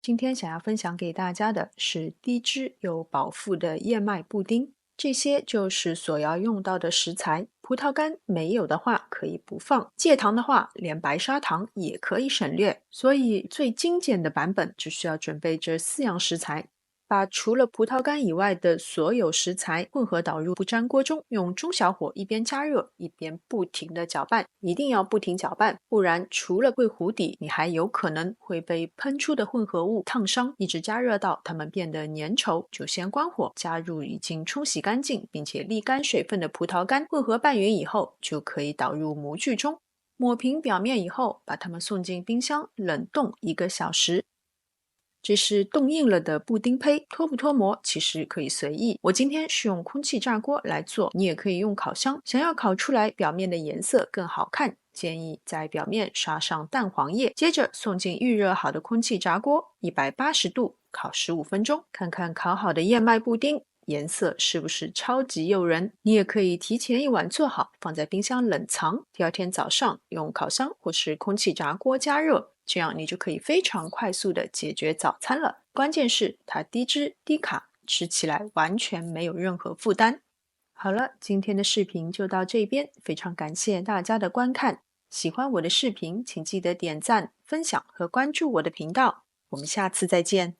今天想要分享给大家的是低脂又饱腹的燕麦布丁，这些就是所要用到的食材。葡萄干没有的话可以不放，戒糖的话连白砂糖也可以省略。所以最精简的版本只需要准备这4样食材。把除了葡萄干以外的所有食材混合倒入不粘锅中，用中小火一边加热一边不停地搅拌，一定要不停搅拌，不然除了会糊底，你还有可能会被喷出的混合物烫伤。一直加热到它们变得粘稠，就先关火，加入已经冲洗干净并且沥干水分的葡萄干，混合拌匀以后，就可以倒入模具中，抹平表面以后，把它们送进冰箱冷冻1个小时。这是冻硬了的布丁胚，脱不脱模其实可以随意。我今天是用空气炸锅来做，你也可以用烤箱。想要烤出来表面的颜色更好看，建议在表面刷上蛋黄液，接着送进预热好的空气炸锅，180度烤15分钟。看看烤好的燕麦布丁颜色是不是超级诱人？你也可以提前1晚做好，放在冰箱冷藏，第二天早上用烤箱或是空气炸锅加热，这样你就可以非常快速的解决早餐了。关键是它低脂低卡，吃起来完全没有任何负担。好了，今天的视频就到这边，非常感谢大家的观看。喜欢我的视频，请记得点赞、分享和关注我的频道。我们下次再见。